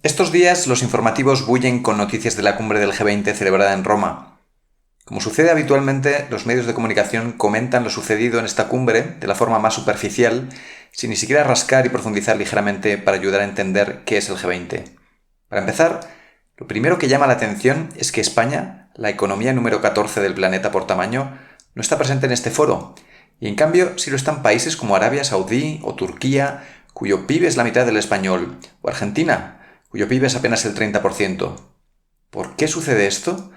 Estos días los informativos bullen con noticias de la cumbre del G20 celebrada en Roma. Como sucede habitualmente, los medios de comunicación comentan lo sucedido en esta cumbre de la forma más superficial, sin ni siquiera rascar y profundizar ligeramente para ayudar a entender qué es el G20. Para empezar, lo primero que llama la atención es que España, la economía número 14 del planeta por tamaño, no está presente en este foro, y en cambio sí lo están países como Arabia Saudí o Turquía, cuyo PIB es la mitad del español, o Argentina, cuyo PIB es apenas el 30%. ¿Por qué sucede esto?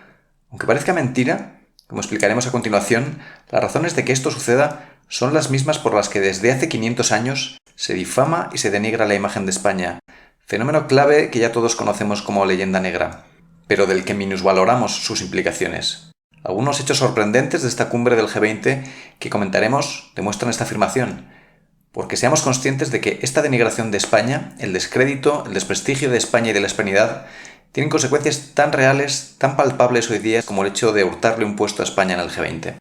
Aunque parezca mentira, como explicaremos a continuación, las razones de que esto suceda son las mismas por las que desde hace 500 años se difama y se denigra la imagen de España, fenómeno clave que ya todos conocemos como leyenda negra, pero del que minusvaloramos sus implicaciones. Algunos hechos sorprendentes de esta cumbre del G20 que comentaremos demuestran esta afirmación, porque seamos conscientes de que esta denigración de España, el descrédito, el desprestigio de España y de la hispanidad, tienen consecuencias tan reales, tan palpables hoy día como el hecho de hurtarle un puesto a España en el G20.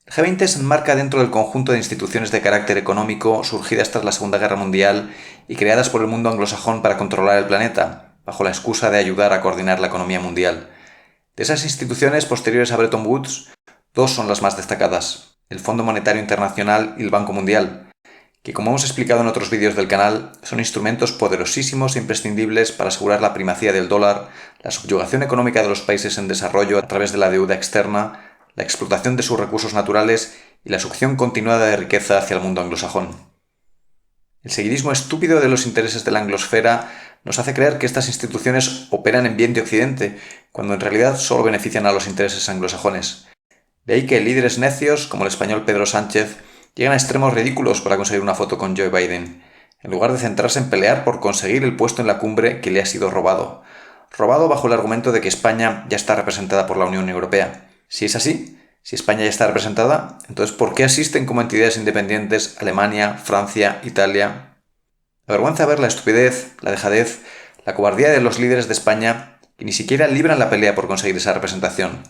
El G20 se enmarca dentro del conjunto de instituciones de carácter económico surgidas tras la Segunda Guerra Mundial y creadas por el mundo anglosajón para controlar el planeta, bajo la excusa de ayudar a coordinar la economía mundial. De esas instituciones posteriores a Bretton Woods, dos son las más destacadas: el Fondo Monetario Internacional y el Banco Mundial, que, como hemos explicado en otros vídeos del canal, son instrumentos poderosísimos e imprescindibles para asegurar la primacía del dólar, la subyugación económica de los países en desarrollo a través de la deuda externa, la explotación de sus recursos naturales y la succión continuada de riqueza hacia el mundo anglosajón. El seguidismo estúpido de los intereses de la anglosfera nos hace creer que estas instituciones operan en bien de Occidente, cuando en realidad solo benefician a los intereses anglosajones. De ahí que líderes necios, como el español Pedro Sánchez, llegan a extremos ridículos para conseguir una foto con Joe Biden, en lugar de centrarse en pelear por conseguir el puesto en la cumbre que le ha sido robado. Robado bajo el argumento de que España ya está representada por la Unión Europea. Si es así, si España ya está representada, entonces ¿por qué asisten como entidades independientes Alemania, Francia, Italia? Avergüenza ver la estupidez, la dejadez, la cobardía de los líderes de España que ni siquiera libran la pelea por conseguir esa representación.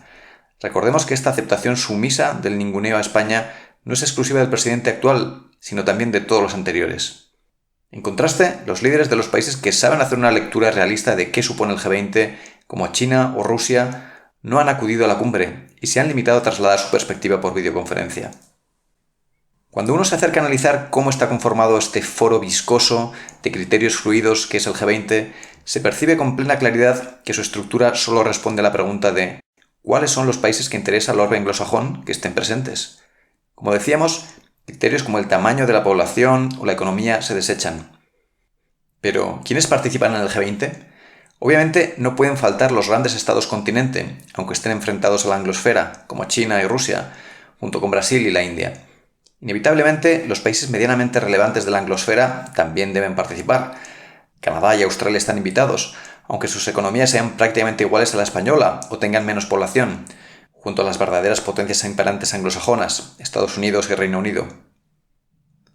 Recordemos que esta aceptación sumisa del ninguneo a España no es exclusiva del presidente actual, sino también de todos los anteriores. En contraste, los líderes de los países que saben hacer una lectura realista de qué supone el G20, como China o Rusia, no han acudido a la cumbre y se han limitado a trasladar su perspectiva por videoconferencia. Cuando uno se acerca a analizar cómo está conformado este foro viscoso de criterios fluidos que es el G20, se percibe con plena claridad que su estructura solo responde a la pregunta de ¿cuáles son los países que interesa al orbe anglosajón que estén presentes? Como decíamos, criterios como el tamaño de la población o la economía se desechan. Pero, ¿quiénes participan en el G20? Obviamente no pueden faltar los grandes estados continente, aunque estén enfrentados a la anglosfera, como China y Rusia, junto con Brasil y la India. Inevitablemente, los países medianamente relevantes de la anglosfera también deben participar. Canadá y Australia están invitados, aunque sus economías sean prácticamente iguales a la española o tengan menos población, junto a las verdaderas potencias imperantes anglosajonas, Estados Unidos y Reino Unido.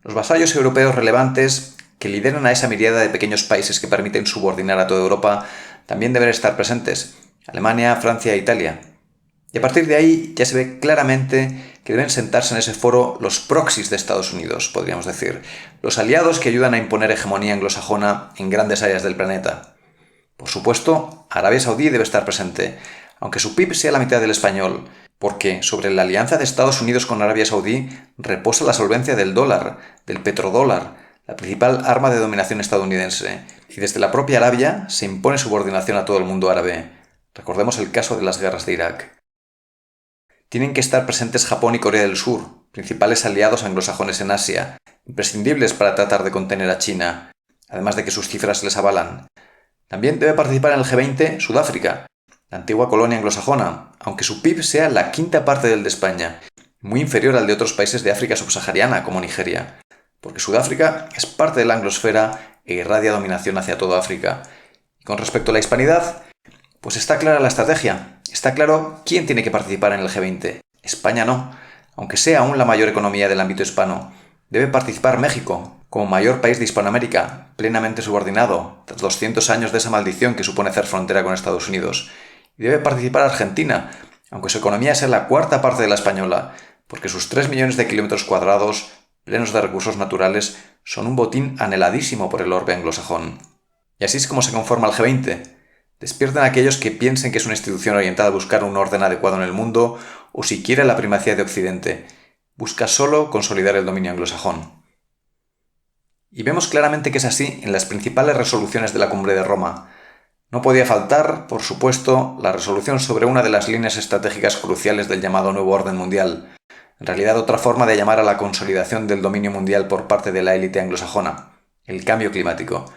Los vasallos europeos relevantes, que lideran a esa miríada de pequeños países que permiten subordinar a toda Europa, también deben estar presentes: Alemania, Francia e Italia. Y a partir de ahí ya se ve claramente que deben sentarse en ese foro los proxies de Estados Unidos, podríamos decir, los aliados que ayudan a imponer hegemonía anglosajona en grandes áreas del planeta. Por supuesto, Arabia Saudí debe estar presente, aunque su PIB sea la mitad del español, porque sobre la alianza de Estados Unidos con Arabia Saudí reposa la solvencia del dólar, del petrodólar, la principal arma de dominación estadounidense, y desde la propia Arabia se impone subordinación a todo el mundo árabe. Recordemos el caso de las guerras de Irak. Tienen que estar presentes Japón y Corea del Sur, principales aliados anglosajones en Asia, imprescindibles para tratar de contener a China, además de que sus cifras les avalan. También debe participar en el G20 Sudáfrica, la antigua colonia anglosajona, aunque su PIB sea la quinta parte del de España, muy inferior al de otros países de África subsahariana como Nigeria, porque Sudáfrica es parte de la anglosfera e irradia dominación hacia toda África. Y con respecto a la hispanidad, pues está clara la estrategia, está claro quién tiene que participar en el G20. España no, aunque sea aún la mayor economía del ámbito hispano. Debe participar México, como mayor país de Hispanoamérica, plenamente subordinado, tras 200 años de esa maldición que supone hacer frontera con Estados Unidos. Y debe participar Argentina, aunque su economía sea la cuarta parte de la española, porque sus 3 millones de kilómetros cuadrados, plenos de recursos naturales, son un botín anheladísimo por el orbe anglosajón. Y así es como se conforma el G20. Despiertan aquellos que piensen que es una institución orientada a buscar un orden adecuado en el mundo o siquiera la primacía de Occidente. Busca solo consolidar el dominio anglosajón. Y vemos claramente que es así en las principales resoluciones de la Cumbre de Roma. No podía faltar, por supuesto, la resolución sobre una de las líneas estratégicas cruciales del llamado Nuevo Orden Mundial, en realidad otra forma de llamar a la consolidación del dominio mundial por parte de la élite anglosajona, el cambio climático.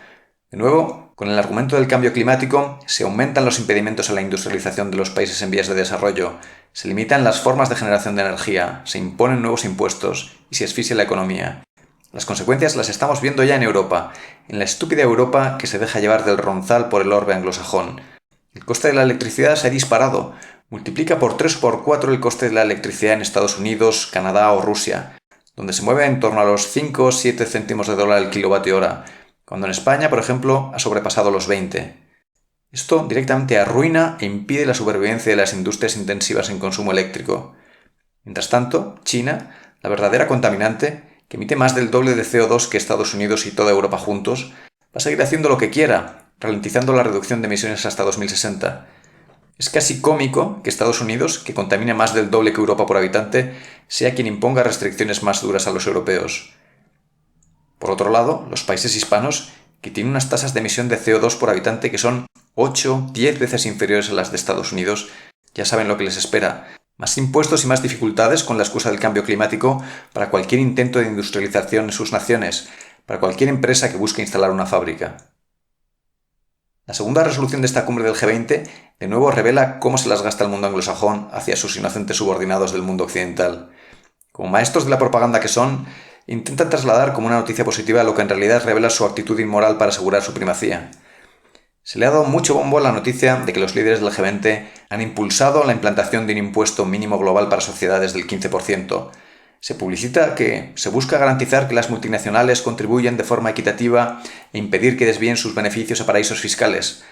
De nuevo, con el argumento del cambio climático, se aumentan los impedimentos a la industrialización de los países en vías de desarrollo, se limitan las formas de generación de energía, se imponen nuevos impuestos y se asfixia la economía. Las consecuencias las estamos viendo ya en Europa, en la estúpida Europa que se deja llevar del ronzal por el orbe anglosajón. El coste de la electricidad se ha disparado, multiplica por 3 o por 4 el coste de la electricidad en Estados Unidos, Canadá o Rusia, donde se mueve en torno a los 5 o 7 céntimos de dólar el kilovatio hora, cuando en España, por ejemplo, ha sobrepasado los 20. Esto directamente arruina e impide la supervivencia de las industrias intensivas en consumo eléctrico. Mientras tanto, China, la verdadera contaminante, que emite más del doble de CO2 que Estados Unidos y toda Europa juntos, va a seguir haciendo lo que quiera, ralentizando la reducción de emisiones hasta 2060. Es casi cómico que Estados Unidos, que contamina más del doble que Europa por habitante, sea quien imponga restricciones más duras a los europeos. Por otro lado, los países hispanos, que tienen unas tasas de emisión de CO2 por habitante que son 8-10 veces inferiores a las de Estados Unidos, ya saben lo que les espera. Más impuestos y más dificultades con la excusa del cambio climático para cualquier intento de industrialización en sus naciones, para cualquier empresa que busque instalar una fábrica. La segunda resolución de esta cumbre del G20 de nuevo revela cómo se las gasta el mundo anglosajón hacia sus inocentes subordinados del mundo occidental. Como maestros de la propaganda que son, intentan trasladar como una noticia positiva lo que en realidad revela su actitud inmoral para asegurar su primacía. Se le ha dado mucho bombo a la noticia de que los líderes del G20 han impulsado la implantación de un impuesto mínimo global para sociedades del 15%. Se publicita que se busca garantizar que las multinacionales contribuyen de forma equitativa e impedir que desvíen sus beneficios a paraísos fiscales.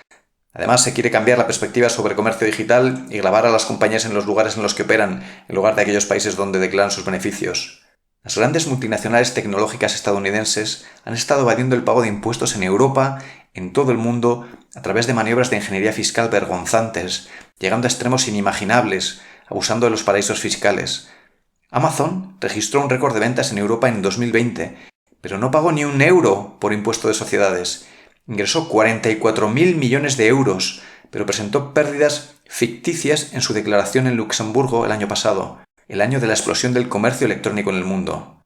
Además, se quiere cambiar la perspectiva sobre comercio digital y gravar a las compañías en los lugares en los que operan, en lugar de aquellos países donde declaran sus beneficios. Las grandes multinacionales tecnológicas estadounidenses han estado evadiendo el pago de impuestos en Europa, en todo el mundo, a través de maniobras de ingeniería fiscal vergonzantes, llegando a extremos inimaginables, abusando de los paraísos fiscales. Amazon registró un récord de ventas en Europa en 2020, pero no pagó ni un euro por impuesto de sociedades. Ingresó 44.000 millones de euros, pero presentó pérdidas ficticias en su declaración en Luxemburgo el año pasado, el año de la explosión del comercio electrónico en el mundo.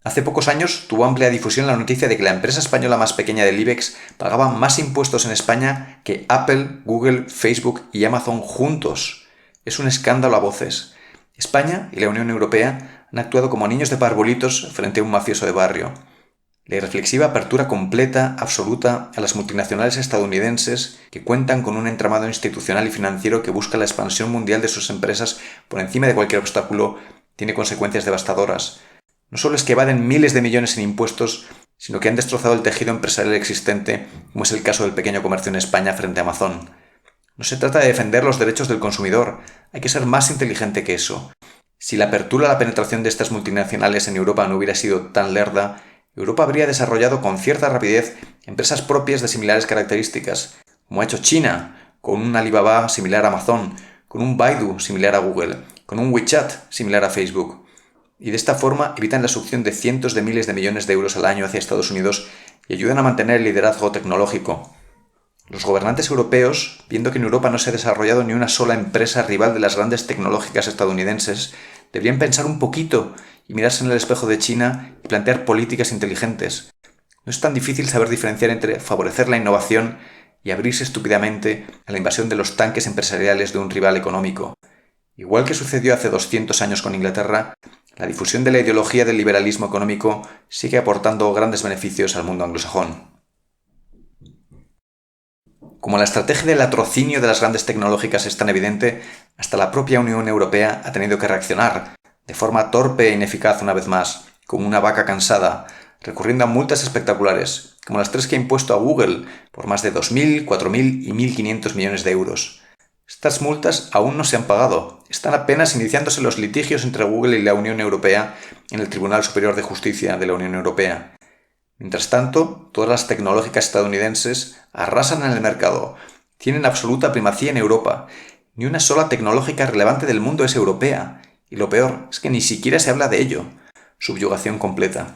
Hace pocos años tuvo amplia difusión la noticia de que la empresa española más pequeña del IBEX pagaba más impuestos en España que Apple, Google, Facebook y Amazon juntos. Es un escándalo a voces. España y la Unión Europea han actuado como niños de parbolitos frente a un mafioso de barrio. La irreflexiva apertura completa, absoluta, a las multinacionales estadounidenses que cuentan con un entramado institucional y financiero que busca la expansión mundial de sus empresas por encima de cualquier obstáculo, tiene consecuencias devastadoras. No solo es que evaden miles de millones en impuestos, sino que han destrozado el tejido empresarial existente, como es el caso del pequeño comercio en España frente a Amazon. No se trata de defender los derechos del consumidor, hay que ser más inteligente que eso. Si la apertura a la penetración de estas multinacionales en Europa no hubiera sido tan lerda, Europa habría desarrollado con cierta rapidez empresas propias de similares características, como ha hecho China, con un Alibaba similar a Amazon, con un Baidu similar a Google, con un WeChat similar a Facebook. Y de esta forma evitan la succión de cientos de miles de millones de euros al año hacia Estados Unidos y ayudan a mantener el liderazgo tecnológico. Los gobernantes europeos, viendo que en Europa no se ha desarrollado ni una sola empresa rival de las grandes tecnológicas estadounidenses, deberían pensar un poquito y mirarse en el espejo de China y plantear políticas inteligentes. No es tan difícil saber diferenciar entre favorecer la innovación y abrirse estúpidamente a la invasión de los tanques empresariales de un rival económico. Igual que sucedió hace 200 años con Inglaterra, la difusión de la ideología del liberalismo económico sigue aportando grandes beneficios al mundo anglosajón. Como la estrategia del latrocinio de las grandes tecnológicas es tan evidente, hasta la propia Unión Europea ha tenido que reaccionar, de forma torpe e ineficaz una vez más, como una vaca cansada, recurriendo a multas espectaculares, como las 3 que ha impuesto a Google por más de 2.000, 4.000 y 1.500 millones de euros. Estas multas aún no se han pagado. Están apenas iniciándose los litigios entre Google y la Unión Europea en el Tribunal Superior de Justicia de la Unión Europea. Mientras tanto, todas las tecnológicas estadounidenses arrasan en el mercado, tienen absoluta primacía en Europa. Ni una sola tecnológica relevante del mundo es europea. Y lo peor es que ni siquiera se habla de ello. Subyugación completa.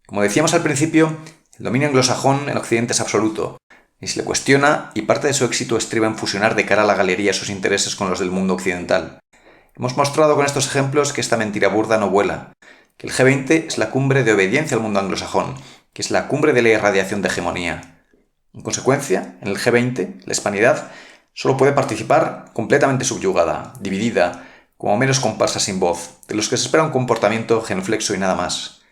Como decíamos al principio, el dominio anglosajón en Occidente es absoluto. Ni se le cuestiona y parte de su éxito estriba en fusionar de cara a la galería sus intereses con los del mundo occidental. Hemos mostrado con estos ejemplos que esta mentira burda no vuela, que el G20 es la cumbre de obediencia al mundo anglosajón, que es la cumbre de la irradiación de hegemonía. En consecuencia, en el G20, la hispanidad solo puede participar completamente subyugada, dividida, como meros comparsas sin voz, de los que se espera un comportamiento genuflexo y nada más.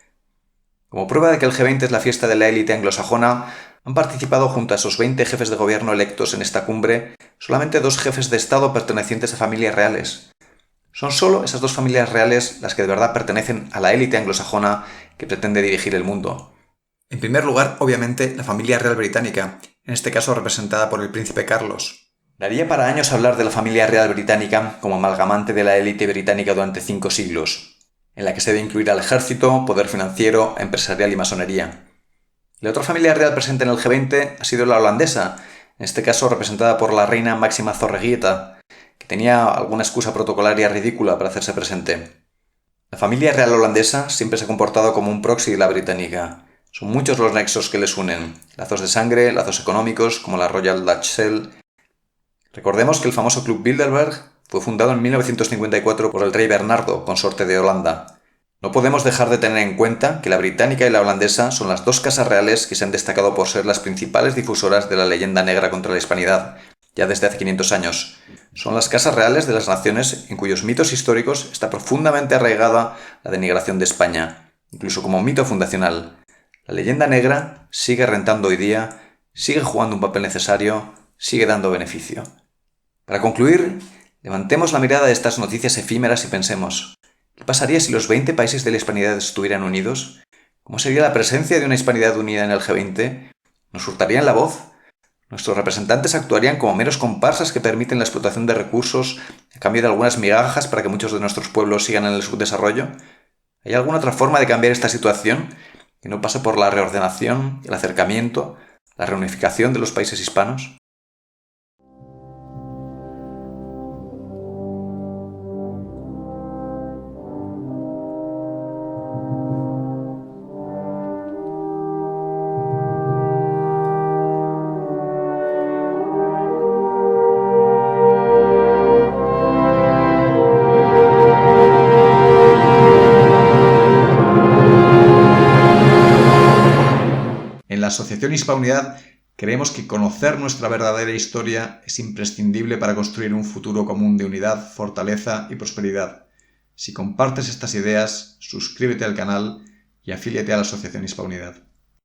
Como prueba de que el G20 es la fiesta de la élite anglosajona, han participado junto a esos 20 jefes de gobierno electos en esta cumbre solamente 2 jefes de Estado pertenecientes a familias reales. Son solo esas 2 familias reales las que de verdad pertenecen a la élite anglosajona que pretende dirigir el mundo. En primer lugar, obviamente, la familia real británica, en este caso representada por el príncipe Carlos. Daría para años hablar de la familia real británica como amalgamante de la élite británica durante 5 siglos, en la que se debe incluir al ejército, poder financiero, empresarial y masonería. La otra familia real presente en el G20 ha sido la holandesa, en este caso representada por la reina Máxima Zorreguieta, que tenía alguna excusa protocolaria ridícula para hacerse presente. La familia real holandesa siempre se ha comportado como un proxy de la británica. Son muchos los nexos que les unen, lazos de sangre, lazos económicos, como la Royal Dutch Shell. Recordemos que el famoso Club Bilderberg fue fundado en 1954 por el rey Bernardo, consorte de Holanda. No podemos dejar de tener en cuenta que la británica y la holandesa son las 2 casas reales que se han destacado por ser las principales difusoras de la leyenda negra contra la hispanidad, ya desde hace 500 años. Son las casas reales de las naciones en cuyos mitos históricos está profundamente arraigada la denigración de España, incluso como mito fundacional. La leyenda negra sigue rentando hoy día, sigue jugando un papel necesario, sigue dando beneficio. Para concluir, levantemos la mirada de estas noticias efímeras y pensemos: ¿qué pasaría si los 20 países de la hispanidad estuvieran unidos? ¿Cómo sería la presencia de una hispanidad unida en el G20? ¿Nos hurtarían la voz? ¿Nuestros representantes actuarían como meros comparsas que permiten la explotación de recursos a cambio de algunas migajas para que muchos de nuestros pueblos sigan en el subdesarrollo? ¿Hay alguna otra forma de cambiar esta situación que no pase por la reordenación, el acercamiento, la reunificación de los países hispanos? En la Asociación Hispanidad creemos que conocer nuestra verdadera historia es imprescindible para construir un futuro común de unidad, fortaleza y prosperidad. Si compartes estas ideas, suscríbete al canal y afíliate a la Asociación Hispanidad.